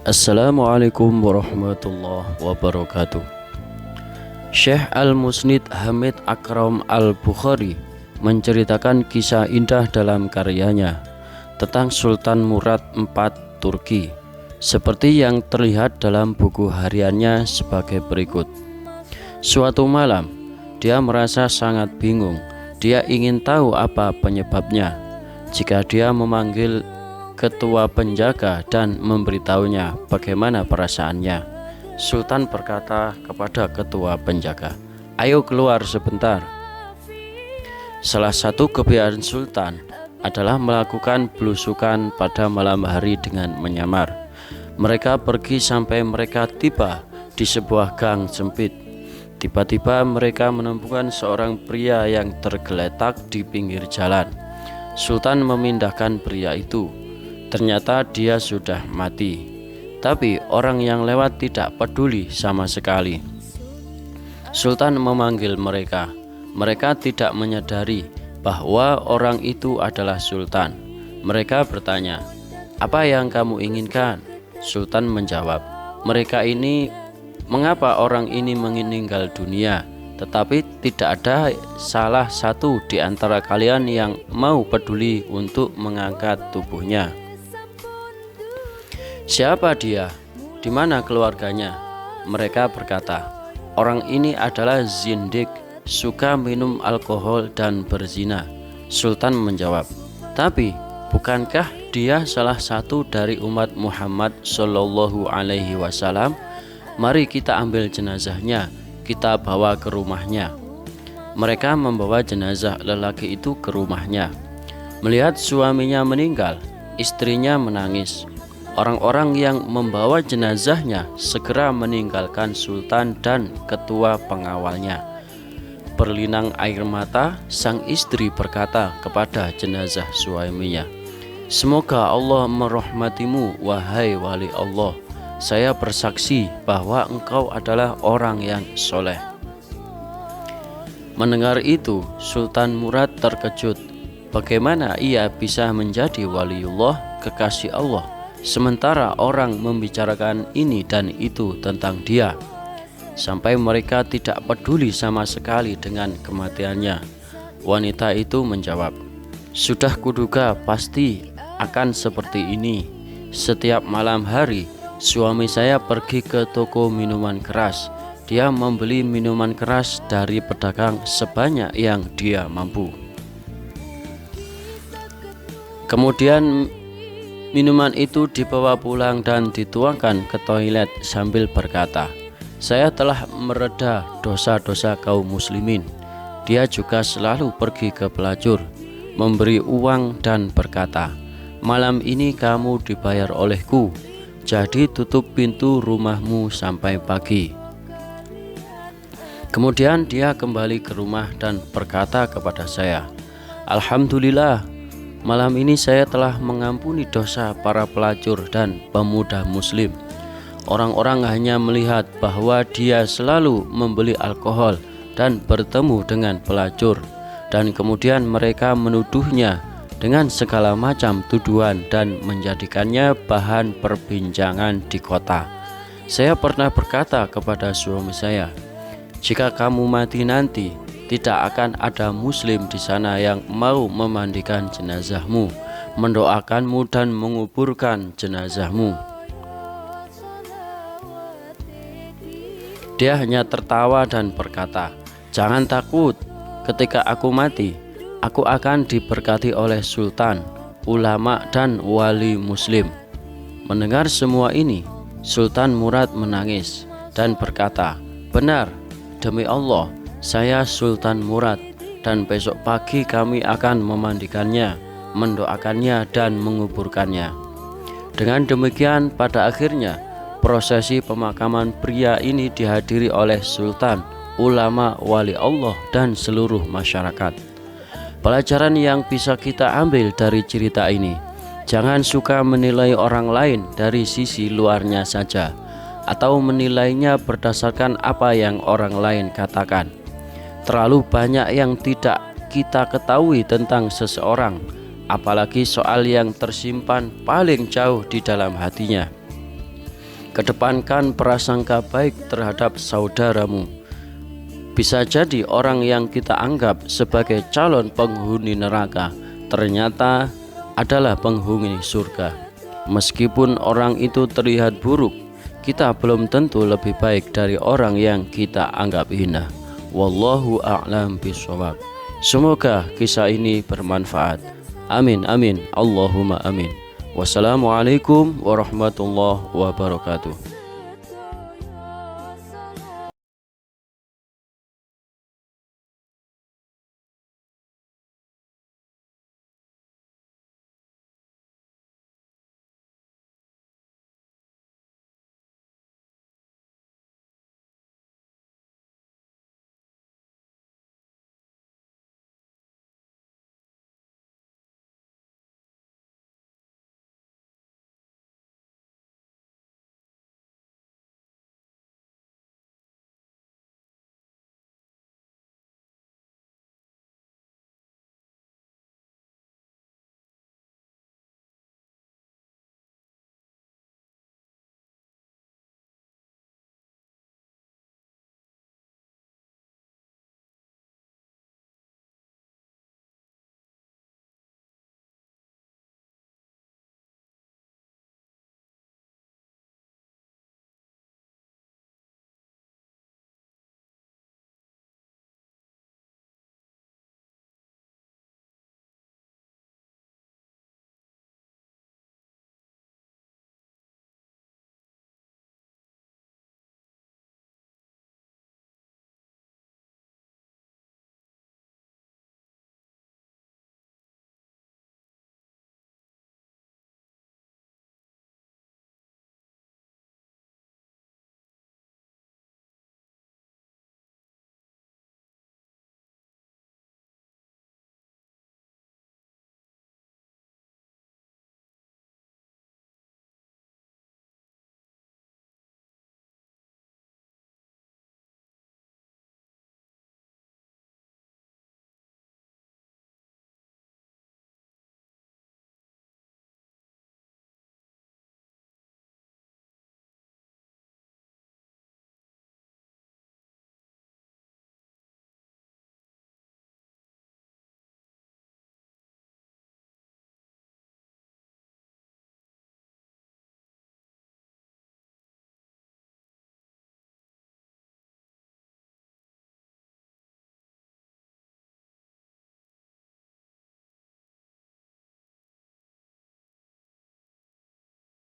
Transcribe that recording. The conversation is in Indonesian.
Assalamualaikum warahmatullahi wabarakatuh. Syekh Al-Musnid Hamid Akram Al-Bukhari menceritakan kisah indah dalam karyanya tentang Sultan Murad IV Turki, seperti yang terlihat dalam buku hariannya sebagai berikut. Suatu malam, dia merasa sangat bingung. Dia ingin tahu apa penyebabnya. Jika dia memanggil ketua penjaga dan memberitahunya bagaimana perasaannya, Sultan berkata kepada ketua penjaga, "Ayo keluar sebentar." Salah satu kebiasaan Sultan adalah melakukan belusukan pada malam hari dengan menyamar. Mereka pergi sampai mereka tiba di sebuah gang sempit. Tiba-tiba mereka menemukan seorang pria yang tergeletak di pinggir jalan. Sultan memindahkan pria itu. Ternyata dia sudah mati. Tapi orang yang lewat tidak peduli sama sekali. Sultan memanggil mereka. Mereka tidak menyadari bahwa orang itu adalah Sultan. Mereka bertanya, "Apa yang kamu inginkan?" Sultan menjawab, "Mengapa orang ini meninggal dunia, tetapi tidak ada salah satu di antara kalian yang mau peduli untuk mengangkat tubuhnya? Siapa dia? Di mana keluarganya?" Mereka berkata, "Orang ini adalah zindik, suka minum alkohol dan berzina." Sultan menjawab, "Tapi bukankah dia salah satu dari umat Muhammad Shallallahu Alaihi Wasallam? Mari kita ambil jenazahnya, kita bawa ke rumahnya." Mereka membawa jenazah lelaki itu ke rumahnya. Melihat suaminya meninggal, istrinya menangis. Orang-orang yang membawa jenazahnya segera meninggalkan Sultan dan ketua pengawalnya. Berlinang air mata, sang istri berkata kepada jenazah suaminya, "Semoga Allah merahmatimu, wahai wali Allah. Saya bersaksi bahwa engkau adalah orang yang soleh." Mendengar itu, Sultan Murad terkejut. Bagaimana ia bisa menjadi waliullah, kekasih Allah, sementara orang membicarakan ini dan itu tentang dia, sampai mereka tidak peduli sama sekali dengan kematiannya. Wanita itu menjawab, "Sudah kuduga pasti akan seperti ini. Setiap malam hari suami saya pergi ke toko minuman keras. Dia membeli minuman keras dari pedagang sebanyak yang dia mampu. Kemudian minuman itu dibawa pulang dan dituangkan ke toilet sambil berkata, 'Saya telah mereda dosa-dosa kaum muslimin.' Dia juga selalu pergi ke pelacur, memberi uang dan berkata, 'Malam ini kamu dibayar olehku, jadi tutup pintu rumahmu sampai pagi.' Kemudian dia kembali ke rumah dan berkata kepada saya, 'Alhamdulillah, malam ini saya telah mengampuni dosa para pelacur dan pemuda muslim.' Orang-orang hanya melihat bahwa dia selalu membeli alkohol dan bertemu dengan pelacur, dan kemudian mereka menuduhnya dengan segala macam tuduhan dan menjadikannya bahan perbincangan di kota. Saya pernah berkata kepada suami saya, 'Jika kamu mati nanti, tidak akan ada muslim di sana yang mau memandikan jenazahmu, mendoakanmu dan menguburkan jenazahmu.' Dia hanya tertawa dan berkata, 'Jangan takut, ketika aku mati, aku akan diberkati oleh sultan, ulama dan wali muslim.' Mendengar semua ini, Sultan Murad menangis dan berkata, 'Benar, demi Allah, saya Sultan Murad, dan besok pagi kami akan memandikannya, mendoakannya dan menguburkannya.' Dengan demikian, pada akhirnya prosesi pemakaman pria ini dihadiri oleh sultan, ulama, wali Allah, dan seluruh masyarakat. Pelajaran yang bisa kita ambil dari cerita ini: jangan suka menilai orang lain dari sisi luarnya saja, atau menilainya berdasarkan apa yang orang lain katakan. Terlalu banyak yang tidak kita ketahui tentang seseorang, apalagi soal yang tersimpan paling jauh di dalam hatinya. Kedepankan prasangka baik terhadap saudaramu. Bisa jadi orang yang kita anggap sebagai calon penghuni neraka ternyata adalah penghuni surga. Meskipun orang itu terlihat buruk, kita belum tentu lebih baik dari orang yang kita anggap hina. Wallahu a'lam bishawab. Semoga kisah ini bermanfaat. Amin amin Allahumma amin. Wassalamualaikum warahmatullahi wabarakatuh.